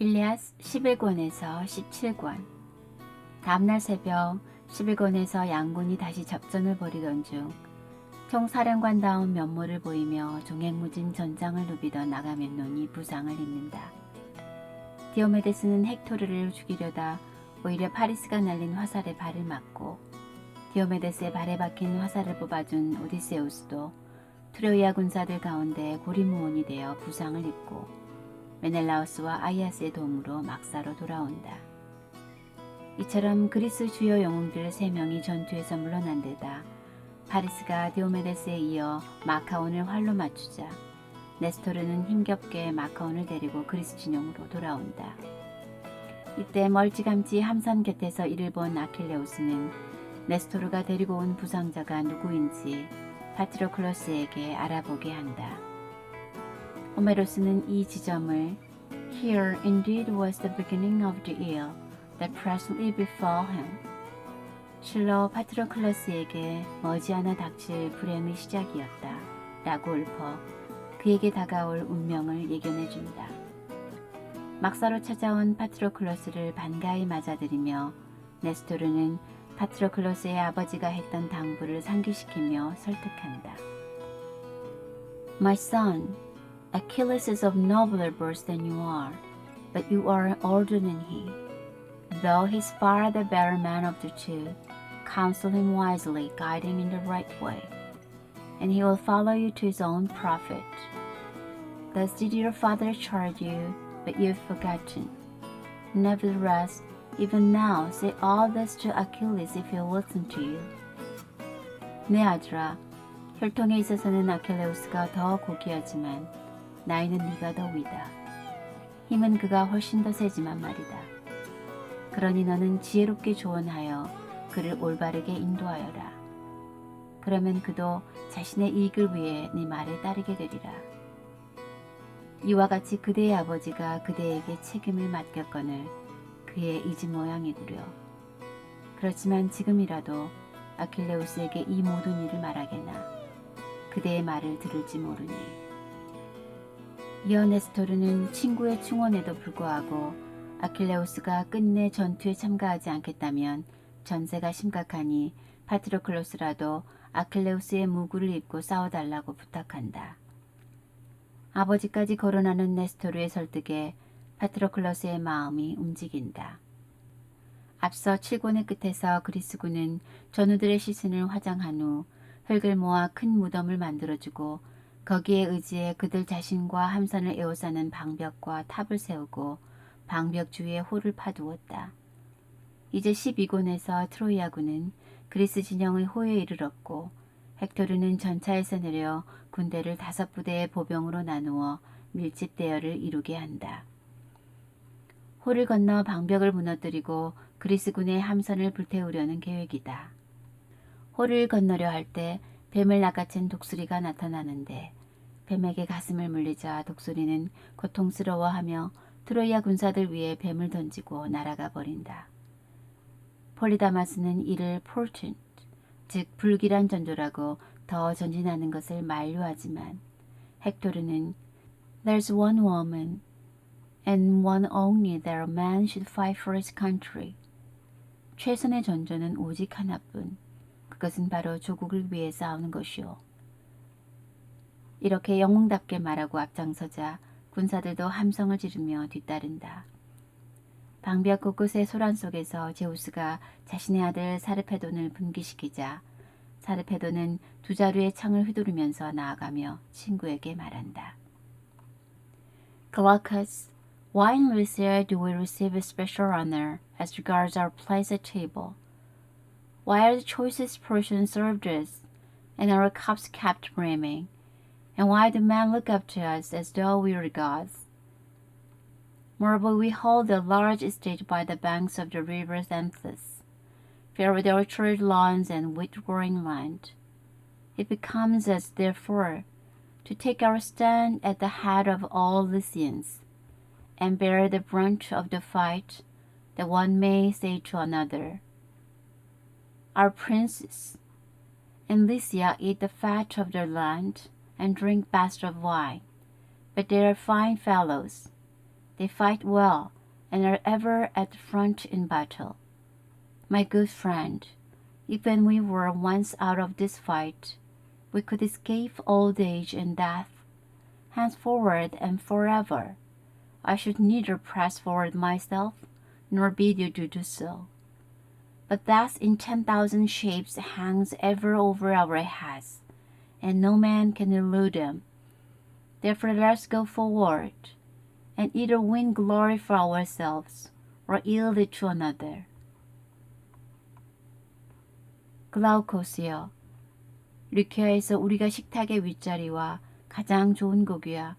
일리아스 11권에서 17권. 다음날 새벽 11권에서 양군이 다시 접전을 벌이던 중 총사령관다운 면모를 보이며 종횡무진 전장을 누비던 아가멤논이 부상을 입는다. 디오메데스는 헥토르를 죽이려다 오히려 파리스가 날린 화살에 발을 맞고 디오메데스의 발에 박힌 화살을 뽑아준 오디세우스도 트로이아 군사들 가운데 고리무원이 되어 부상을 입고 메넬라우스와 아이아스의 도움으로 막사로 돌아온다. 이처럼 그리스 주요 영웅들 3명이 전투에서 물러난 데다 파리스가 디오메데스에 이어 마카온을 활로 맞추자 네스토르는 힘겹게 마카온을 데리고 그리스 진영으로 돌아온다. 이때 멀찌감치 함선 곁에서 이를 본 아킬레우스는 네스토르가 데리고 온 부상자가 누구인지 파트로클로스에게 알아보게 한다. 호메로스는 이 지점을 Here indeed was the beginning of the ill that presently befell him. 실로 파트로클로스에게 머지않아 닥칠 불행의 시작이었다 라고 읊어 그에게 다가올 운명을 예견해준다. 막사로 찾아온 파트로클로스를 반가이 맞아들이며 네스토르는 파트로클로스의 아버지가 했던 당부를 상기시키며 설득한다. My son, Achilles is of nobler birth than you are, but you are older than he. Though he is far the better man of the two, counsel him wisely, guide him in the right way, and he will follow you to his own profit. Thus did your father charge you, but you have forgotten. Nevertheless, even now say all this to Achilles if he will listen to you. 내 아들아, 혈통에 있어서는 아킬레우스가 더 고귀하지만 나이는 네가 더 위다. 힘은 그가 훨씬 더 세지만 말이다. 그러니 너는 지혜롭게 조언하여 그를 올바르게 인도하여라. 그러면 그도 자신의 이익을 위해 네 말에 따르게 되리라. 이와 같이 그대의 아버지가 그대에게 책임을 맡겼거늘 그의 이지 모양이구려. 그렇지만 지금이라도 아킬레우스에게 이 모든 일을 말하게나 그대의 말을 들을지 모르니. 이어 네스토르는 친구의 충원에도 불구하고 아킬레우스가 끝내 전투에 참가하지 않겠다면 전세가 심각하니 파트로클로스라도 아킬레우스의 무구를 입고 싸워달라고 부탁한다. 아버지까지 거론하는 네스토르의 설득에 파트로클로스의 마음이 움직인다. 앞서 7권의 끝에서 그리스군은 전우들의 시신을 화장한 후 흙을 모아 큰 무덤을 만들어주고 거기에 의지해 그들 자신과 함선을 에워싸는 방벽과 탑을 세우고 방벽 주위에 홀을 파두었다. 이제 12권에서 트로이아군은 그리스 진영의 호에 이르렀고 헥토르는 전차에서 내려 군대를 5부대의 보병으로 나누어 밀집 대열을 이루게 한다. 홀을 건너 방벽을 무너뜨리고 그리스군의 함선을 불태우려는 계획이다. 홀을 건너려 할 때 뱀을 낚아챈 독수리가 나타나는데 뱀에게 가슴을 물리자 독수리는 고통스러워하며 트로이아 군사들 위에 뱀을 던지고 날아가 버린다. 폴리다마스는 이를 포르툰, 즉 불길한 전조라고 더 전진하는 것을 만류하지만 헥토르는 There's one woman and one only that a man should fight for his country. 최선의 전조는 오직 하나뿐. 그것은 바로 조국을 위해 싸우는 것이오. 이렇게 영웅답게 말하고 앞장서자 군사들도 함성을 지르며 뒤따른다. 방벽 곳곳의 소란 속에서 제우스가 자신의 아들 사르페돈을 분기시키자 사르페돈은 2자루의 창을 휘두르면서 나아가며 친구에게 말한다. Glaucus, why in Lycia do we receive a special honor as regards our place at table? Why are the choicest portions served us, and our cups kept brimming? And why do men look up to us as though we were gods? Moreover, we hold a large estate by the banks of the river Xanthus, filled with orchard lawns and wheat-growing land. It becomes us, therefore, to take our stand at the head of all Lycians, and bear the brunt of the fight, that one may say to another, Our princes in Lycia eat the fat of their land, and drink best of wine, but they are fine fellows. They fight well and are ever at the front in battle. My good friend, if when we were once out of this fight, we could escape old age and death, henceforward and forever, I should neither press forward myself, nor bid you to do so. But death in 10,000 shapes hangs ever over our heads, and no man can elude them. Therefore let us go forward, and either win glory for ourselves, or yield it to another. 글라우코스여, 르키아에서 우리가 식탁의 윗자리와 가장 좋은 고기와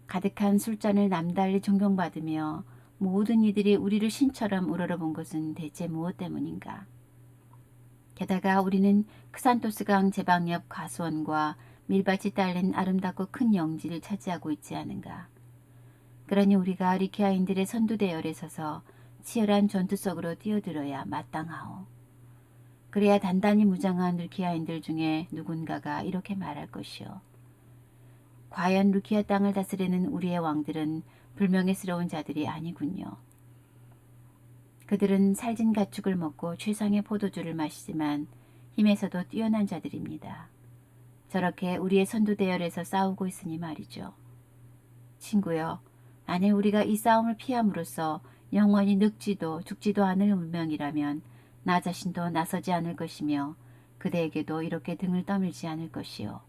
가득한 술잔을 남달리 존경받으며 모든 이들이 우리를 신처럼 우러러본 것은 대체 무엇 때문인가? 게다가 우리는 크산토스강 제방 옆 가수원과 밀밭이 딸린 아름답고 큰 영지를 차지하고 있지 않은가? 그러니 우리가 리키아인들의 선두대열에 서서 치열한 전투 속으로 뛰어들어야 마땅하오. 그래야 단단히 무장한 루키아인들 중에 누군가가 이렇게 말할 것이오. 과연 루키아 땅을 다스리는 우리의 왕들은 불명예스러운 자들이 아니군요. 그들은 살진 가축을 먹고 최상의 포도주를 마시지만 힘에서도 뛰어난 자들입니다. 저렇게 우리의 선두대열에서 싸우고 있으니 말이죠. 친구여, 만일 우리가 이 싸움을 피함으로써 영원히 늙지도 죽지도 않을 운명이라면 나 자신도 나서지 않을 것이며 그대에게도 이렇게 등을 떠밀지 않을 것이요.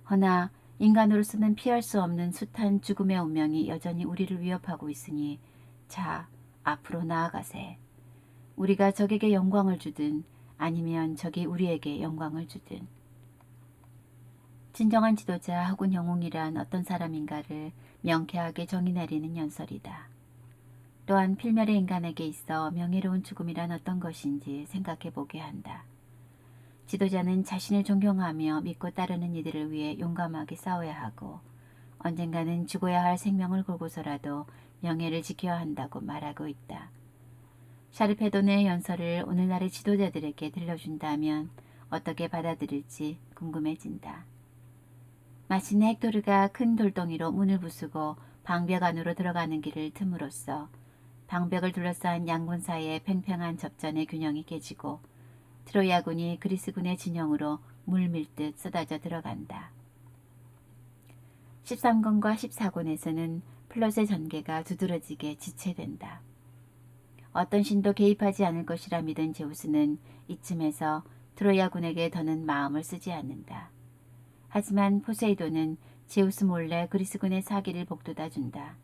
허나 인간으로서는 피할 수 없는 숱한 죽음의 운명이 여전히 우리를 위협하고 있으니 자, 앞으로 나아가세. 우리가 적에게 영광을 주든 아니면 적이 우리에게 영광을 주든. 진정한 지도자 혹은 영웅이란 어떤 사람인가를 명쾌하게 정의 내리는 연설이다. 또한 필멸의 인간에게 있어 명예로운 죽음이란 어떤 것인지 생각해 보게 한다. 지도자는 자신을 존경하며 믿고 따르는 이들을 위해 용감하게 싸워야 하고 언젠가는 죽어야 할 생명을 걸고서라도 명예를 지켜야 한다고 말하고 있다. 샤르페도네의 연설을 오늘날의 지도자들에게 들려준다면 어떻게 받아들일지 궁금해진다. 마침내 헥토르가 큰 돌덩이로 문을 부수고 방벽 안으로 들어가는 길을 틈으로써 방벽을 둘러싼 양군 사이의 팽팽한 접전의 균형이 깨지고 트로이아군이 그리스군의 진영으로 물밀듯 쏟아져 들어간다. 13권과 14권에서는 플롯의 전개가 두드러지게 지체된다. 어떤 신도 개입하지 않을 것이라 믿은 제우스는 이쯤에서 트로이아군에게 더는 마음을 쓰지 않는다. 하지만 포세이돈은 제우스 몰래 그리스군의 사기를 복돋아 준다.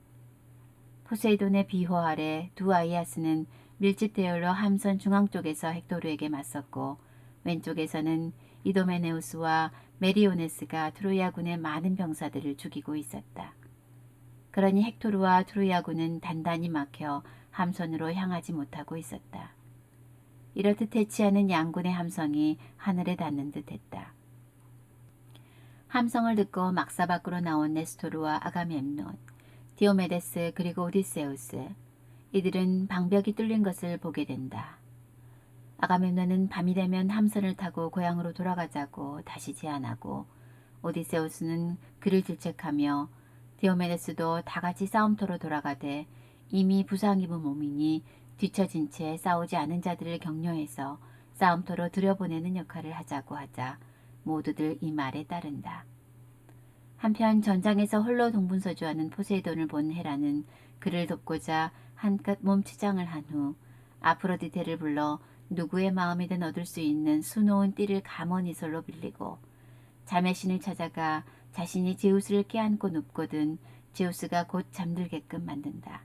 포세이돈의 비호 아래 두 아이아스는 밀집 대열로 함선 중앙 쪽에서 헥토르에게 맞섰고 왼쪽에서는 이도메네우스와 메리오네스가 트로이아군의 많은 병사들을 죽이고 있었다. 그러니 헥토르와 트로이아군은 단단히 막혀 함선으로 향하지 못하고 있었다. 이렇듯 해치하는 양군의 함성이 하늘에 닿는 듯했다. 함성을 듣고 막사 밖으로 나온 네스토르와 아가멤논, 디오메데스 그리고 오디세우스, 이들은 방벽이 뚫린 것을 보게 된다. 아가멤논은 밤이 되면 함선을 타고 고향으로 돌아가자고 다시 제안하고 오디세우스는 그를 질책하며 디오메데스도 다같이 싸움터로 돌아가되 이미 부상 입은 몸이니 뒤처진 채 싸우지 않은 자들을 격려해서 싸움터로 들여보내는 역할을 하자고 하자 모두들 이 말에 따른다. 한편 전장에서 홀로 동분서주하는 포세이돈을 본 헤라는 그를 돕고자 한껏 몸치장을 한 후 아프로디테를 불러 누구의 마음이든 얻을 수 있는 수놓은 띠를 감언이설로 빌리고 잠의 신을 찾아가 자신이 제우스를 껴안고 눕거든 제우스가 곧 잠들게끔 만든다.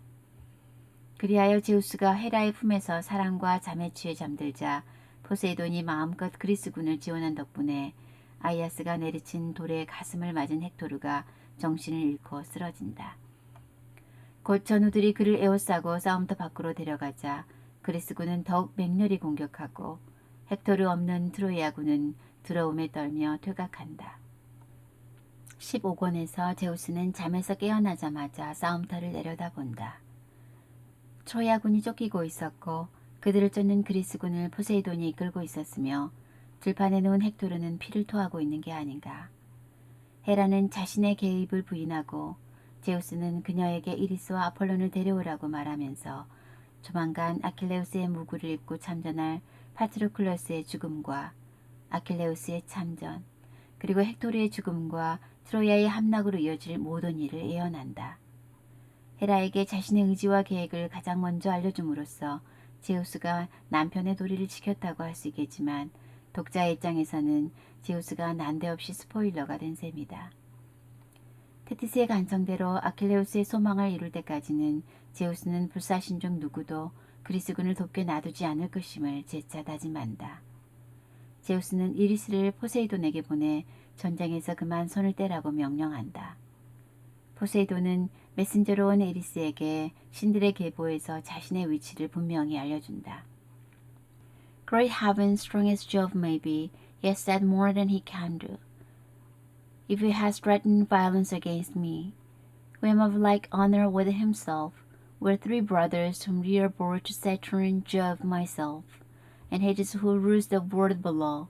그리하여 제우스가 헤라의 품에서 사랑과 잠에 취해 잠들자 포세이돈이 마음껏 그리스군을 지원한 덕분에 아이아스가 내리친 돌에 가슴을 맞은 헥토르가 정신을 잃고 쓰러진다. 곧 전우들이 그를 에워싸고 싸움터 밖으로 데려가자 그리스군은 더욱 맹렬히 공격하고 헥토르 없는 트로이아군은 두려움에 떨며 퇴각한다. 15권에서 제우스는 잠에서 깨어나자마자 싸움터를 내려다본다. 트로이아군이 쫓기고 있었고 그들을 쫓는 그리스군을 포세이돈이 이끌고 있었으며 들판에 누운 헥토르는 피를 토하고 있는 게 아닌가. 헤라는 자신의 개입을 부인하고 제우스는 그녀에게 이리스와 아폴론을 데려오라고 말하면서 조만간 아킬레우스의 무구를 입고 참전할 파트로클로스의 죽음과 아킬레우스의 참전, 그리고 헥토르의 죽음과 트로야의 함락으로 이어질 모든 일을 예언한다. 헤라에게 자신의 의지와 계획을 가장 먼저 알려줌으로써 제우스가 남편의 도리를 지켰다고 할 수 있겠지만 독자의 입장에서는 제우스가 난데없이 스포일러가 된 셈이다. 테티스의 간청대로 아킬레우스의 소망을 이룰 때까지는 제우스는 불사신 중 누구도 그리스군을 돕게 놔두지 않을 것임을 재차 다짐한다. 제우스는 이리스를 포세이돈에게 보내 전쟁에서 그만 손을 떼라고 명령한다. 포세이돈은 메신저로 온 이리스에게 신들의 계보에서 자신의 위치를 분명히 알려준다. Great heaven, strong as Jove may be, he has said more than he can do. If he has threatened violence against me, who am of like honor with himself, we're three brothers whom Rhea bore to Saturn, Jove, myself, and Hades who rules the world below.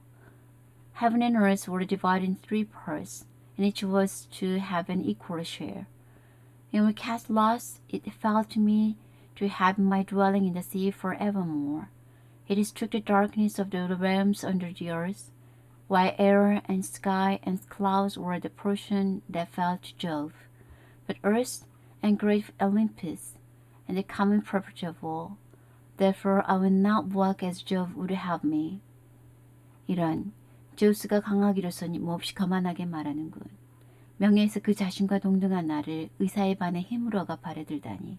Heaven and earth were divided in three parts, and each was to have an equal share. When we cast lots, it fell to me to have my dwelling in the sea forevermore. It took the darkness of the realms under the earth, while air and sky and clouds were the portion that fell to Jove. But earth and great Olympus, and the common property of all. Therefore I will not walk as Jove would have me. 이런 제우스가 강하기로서니 몹시 거만하게 말하는군. 명예에서 그 자신과 동등한 나를 의사의 반에 힘으로 얻어 발에들다니.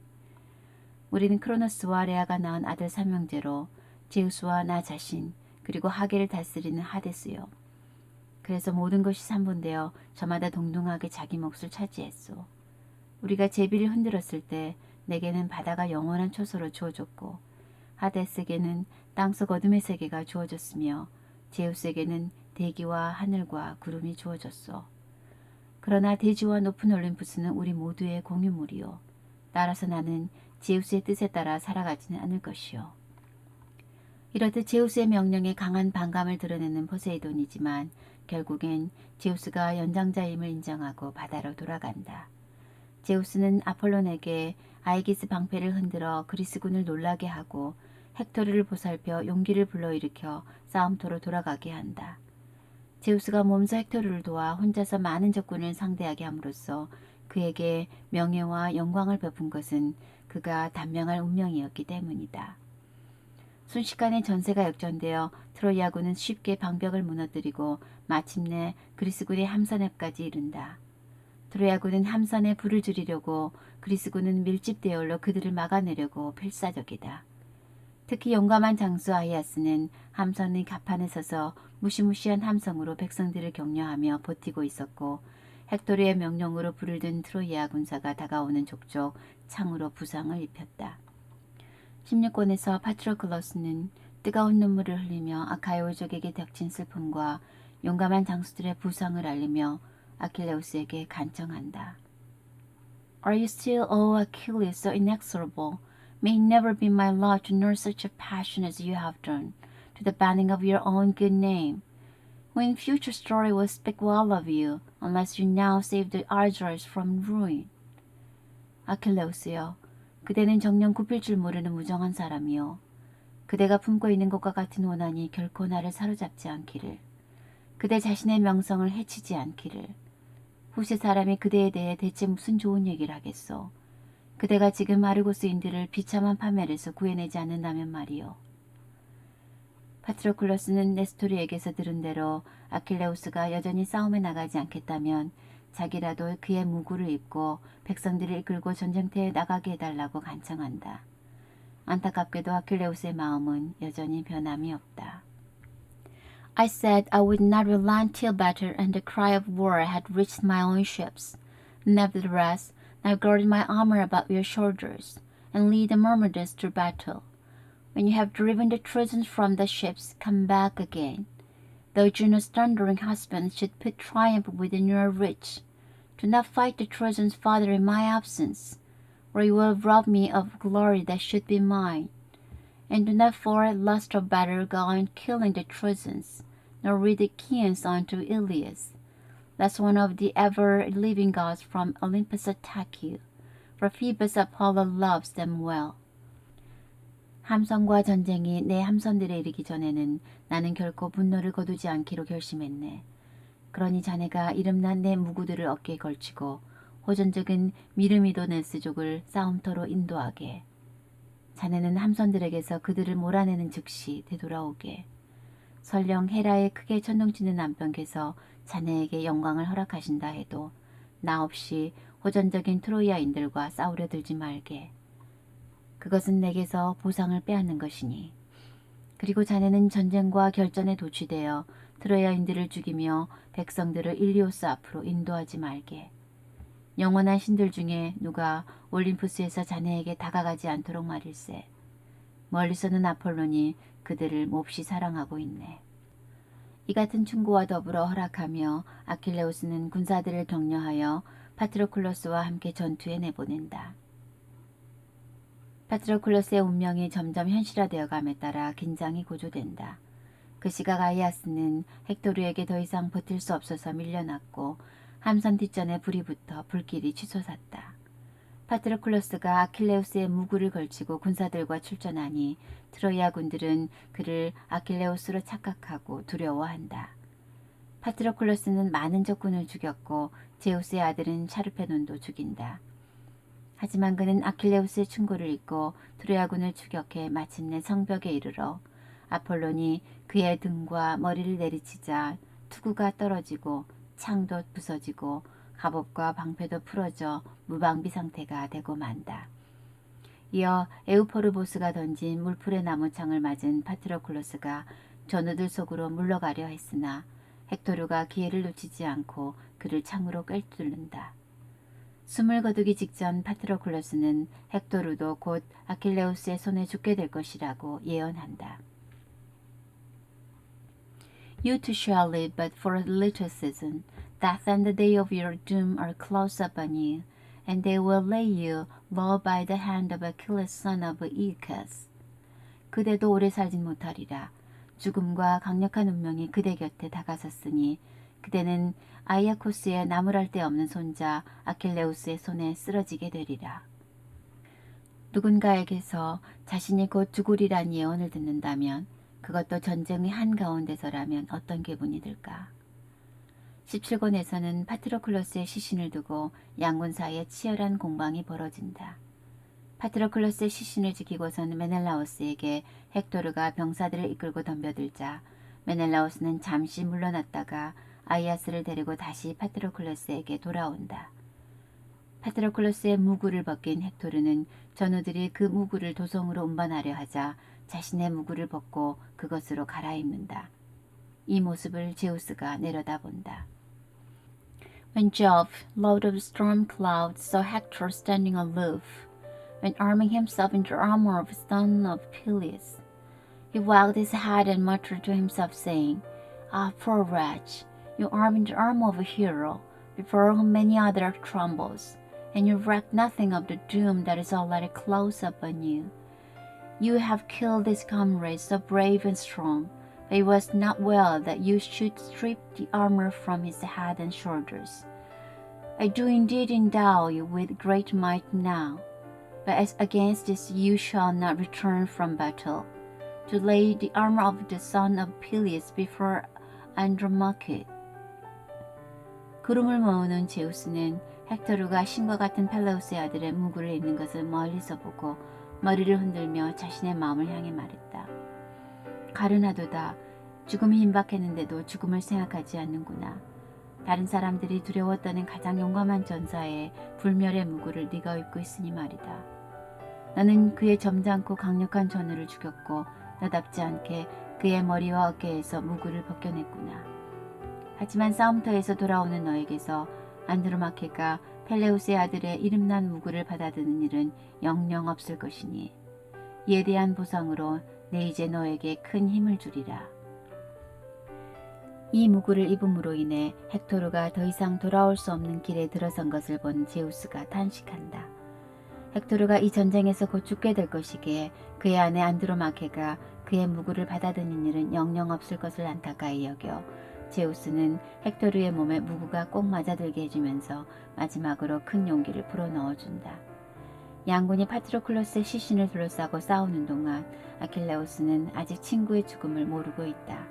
우리는 크로노스와 레아가 낳은 아들 삼형제로 제우스와 나 자신 그리고 하계를 다스리는 하데스요. 그래서 모든 것이 삼분되어 저마다 동등하게 자기 몫을 차지했소. 우리가 제비를 흔들었을 때 내게는 바다가 영원한 초소로 주어졌고 하데스에게는 땅속 어둠의 세계가 주어졌으며 제우스에게는 대기와 하늘과 구름이 주어졌소. 그러나 대지와 높은 올림푸스는 우리 모두의 공유물이요. 따라서 나는 제우스의 뜻에 따라 살아가지는 않을 것이요. 이렇듯 제우스의 명령에 강한 반감을 드러내는 포세이돈이지만 결국엔 제우스가 연장자임을 인정하고 바다로 돌아간다. 제우스는 아폴론에게 아이기스 방패를 흔들어 그리스군을 놀라게 하고 헥토르를 보살펴 용기를 불러일으켜 싸움터로 돌아가게 한다. 제우스가 몸소 헥토르를 도와 혼자서 많은 적군을 상대하게 함으로써 그에게 명예와 영광을 베푼 것은 그가 단명할 운명이었기 때문이다. 순식간에 전세가 역전되어 트로이아군은 쉽게 방벽을 무너뜨리고 마침내 그리스군의 함선에까지 이른다. 트로이아군은 함선에 불을 줄이려고 그리스군은 밀집대열로 그들을 막아내려고 필사적이다. 특히 용감한 장수 아이아스는 함선의 갑판에 서서 무시무시한 함성으로 백성들을 격려하며 버티고 있었고 헥토르의 명령으로 불을 든 트로이아 군사가 다가오는 족족 창으로 부상을 입혔다. 16권에서 파트로클로스는 뜨거운 눈물을 흘리며 아카이오족에게 닥친 슬픔과 용감한 장수들의 부상을 알리며 아킬레우스에게 간청한다. Are you still, O Achilles, so inexorable? May it never be my lot to nurse such a passion as you have done, to the banning of your own good name. When future story will speak well of you, unless you now save the Argives from ruin. 아킬레우스여, 그대는 정녕 굽힐 줄 모르는 무정한 사람이요. 그대가 품고 있는 것과 같은 원한이 결코 나를 사로잡지 않기를. 그대 자신의 명성을 해치지 않기를. 후세 사람이 그대에 대해 대체 무슨 좋은 얘기를 하겠소. 그대가 지금 아르고스인들을 비참한 파멸에서 구해내지 않는다면 말이요. 파트로클로스는 네스토리에게서 들은 대로 아킬레우스가 여전히 싸움에 나가지 않겠다면 자기라도 그의 무구를 입고 백성들을 이끌고 전쟁터에 나가게 해달라고 간청한다. 안타깝게도 아킬레우스의 마음은 여전히 변함이 없다. I said I would not relent till battle and the cry of war had reached my own ships. Nevertheless, now gird my armor about your shoulders, and lead the Myrmidons to battle. When you have driven the Trojans from the ships, come back again. Though Juno's thundering husband should put triumph within your reach, do not fight the Trojans further in my absence, or you will rob me of glory that should be mine. And do not for lust of battle go on killing the Trojans, nor lead the Chians on to Ilius. lest one of the ever-living gods from Olympus attack you, for Phoebus Apollo loves them well. 함선과 전쟁이 내 함선들에 이르기 전에는 나는 결코 분노를 거두지 않기로 결심했네. 그러니 자네가 이름난 내 무구들을 어깨에 걸치고 호전적인 미르미도네스족을 싸움터로 인도하게. 자네는 함선들에게서 그들을 몰아내는 즉시 되돌아오게. 설령 헤라의 크게 천둥치는 남편께서 자네에게 영광을 허락하신다 해도 나 없이 호전적인 트로이아인들과 싸우려 들지 말게. 그것은 내게서 보상을 빼앗는 것이니. 그리고 자네는 전쟁과 결전에 도취되어 트로이아인들을 죽이며 백성들을 일리오스 앞으로 인도하지 말게. 영원한 신들 중에 누가 올림푸스에서 자네에게 다가가지 않도록 말일세. 멀리서는 아폴론이 그들을 몹시 사랑하고 있네. 이 같은 충고와 더불어 허락하며 아킬레우스는 군사들을 격려하여 파트로클로스와 함께 전투에 내보낸다. 파트로클로스의 운명이 점점 현실화되어 감에 따라 긴장이 고조된다. 그 시각 아이아스는 헥토르에게 더 이상 버틸 수 없어서 밀려났고 함선 뒷전에 불이 붙어 불길이 치솟았다. 파트로클로스가 아킬레우스의 무구를 걸치고 군사들과 출전하니 트로이아 군들은 그를 아킬레우스로 착각하고 두려워한다. 파트로클로스는 많은 적군을 죽였고 제우스의 아들은 샤르페논도 죽인다. 하지만 그는 아킬레우스의 충고를 잊고 트로야군을 추격해 마침내 성벽에 이르러 아폴론이 그의 등과 머리를 내리치자 투구가 떨어지고 창도 부서지고 갑옷과 방패도 풀어져 무방비 상태가 되고 만다. 이어 에우포르보스가 던진 물풀의 나무창을 맞은 파트로클로스가 전우들 속으로 물러가려 했으나 헥토르가 기회를 놓치지 않고 그를 창으로 꿰뚫는다. 숨을 거두기 직전 파트로클로스는 헥토르도 곧 아킬레우스의 손에 죽게 될 것이라고 예언한다. You too shall live but for a little season. Death and the day of your doom are close upon you, and they will lay you low by the hand of Achilles son of Aeacus. 그대도 오래 살진 못하리라. 죽음과 강력한 운명이 그대 곁에 다가섰으니 그대는 아이아코스의 나무랄 데 없는 손자 아킬레우스의 손에 쓰러지게 되리라. 누군가에게서 자신이 곧 죽으리란 예언을 듣는다면 그것도 전쟁의 한가운데서라면 어떤 기분이 들까? 17권에서는 파트로클로스의 시신을 두고 양군 사이에 치열한 공방이 벌어진다. 파트로클로스의 시신을 지키고선 메넬라오스에게 헥토르가 병사들을 이끌고 덤벼들자 메넬라오스는 잠시 물러났다가 아이아스를 데리고 다시 파트로클로스에게 돌아온다. 파트로클로스의 무구를 벗긴 헥토르는 전우들이 그 무구를 도성으로 운반하려 하자 자신의 무구를 벗고 그것으로 갈아입는다. 이 모습을 제우스가 내려다본다. When Jove, lord of storm clouds, saw Hector standing aloof, when arming himself in the armor of son of Peleus, he wagged his head and muttered to himself, saying, Ah, poor wretch, you arm in the armor of a hero, before whom many other trembles, and you reck nothing of the doom that is already close upon you. You have killed his comrade so brave and strong, but it was not well that you should strip the armor from his head and shoulders. I do indeed endow you with great might now, but as against this you shall not return from battle, to lay the armor of the son of Peleus before Andromache. 구름을 모으는 제우스는 헥토르가 신과 같은 펠레우스의 아들의 무구를 입는 것을 멀리서 보고 머리를 흔들며 자신의 마음을 향해 말했다. 가르나도다. 죽음이 임박했는데도 죽음을 생각하지 않는구나. 다른 사람들이 두려워 떠는 가장 용감한 전사의 불멸의 무구를 네가 입고 있으니 말이다. 너는 그의 점잖고 강력한 전우를 죽였고 너답지 않게 그의 머리와 어깨에서 무구를 벗겨냈구나. 하지만 싸움터에서 돌아오는 너에게서 안드로마케가 펠레우스의 아들의 이름난 무구를 받아드는 일은 영영 없을 것이니 이에 대한 보상으로 내 이제 너에게 큰 힘을 주리라. 이 무구를 입음으로 인해 헥토르가 더 이상 돌아올 수 없는 길에 들어선 것을 본 제우스가 탄식한다. 헥토르가 이 전쟁에서 곧 죽게 될 것이기에 그의 아내 안드로마케가 그의 무구를 받아드는 일은 영영 없을 것을 안타까이 여겨 제우스는 헥토르의 몸에 무구가 꼭 맞아들게 해주면서 마지막으로 큰 용기를 불어넣어준다. 양군이 파트로클로스의 시신을 둘러싸고 싸우는 동안 아킬레우스는 아직 친구의 죽음을 모르고 있다.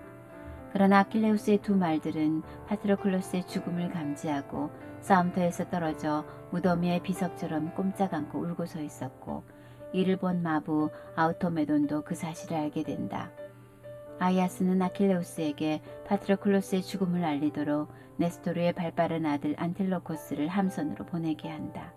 그러나 아킬레우스의 두 말들은 파트로클로스의 죽음을 감지하고 싸움터에서 떨어져 무더미의 비석처럼 꼼짝 않고 울고 서 있었고, 이를 본 마부 아우토메돈도 그 사실을 알게 된다. 아이아스는 아킬레우스에게 파트로클로스의 죽음을 알리도록 네스토르의 발빠른 아들 안틸로코스를 함선으로 보내게 한다.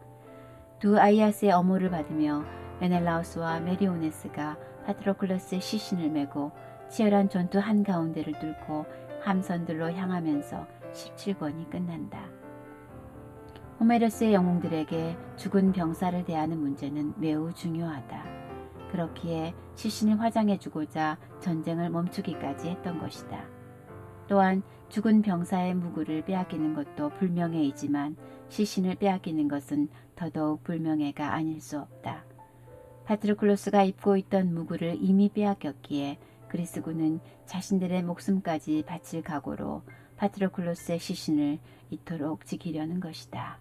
두 아이아스의 엄호를 받으며 메넬라우스와 메리오네스가 파트로클로스의 시신을 메고 치열한 전투 한가운데를 뚫고 함선들로 향하면서 17권이 끝난다. 호메로스의 영웅들에게 죽은 병사를 대하는 문제는 매우 중요하다. 그렇기에 시신을 화장해주고자 전쟁을 멈추기까지 했던 것이다. 또한 죽은 병사의 무구를 빼앗기는 것도 불명예이지만 시신을 빼앗기는 것은 더더욱 불명예가 아닐 수 없다. 파트로클로스가 입고 있던 무구를 이미 빼앗겼기에 그리스군은 자신들의 목숨까지 바칠 각오로 파트로클로스의 시신을 이토록 지키려는 것이다.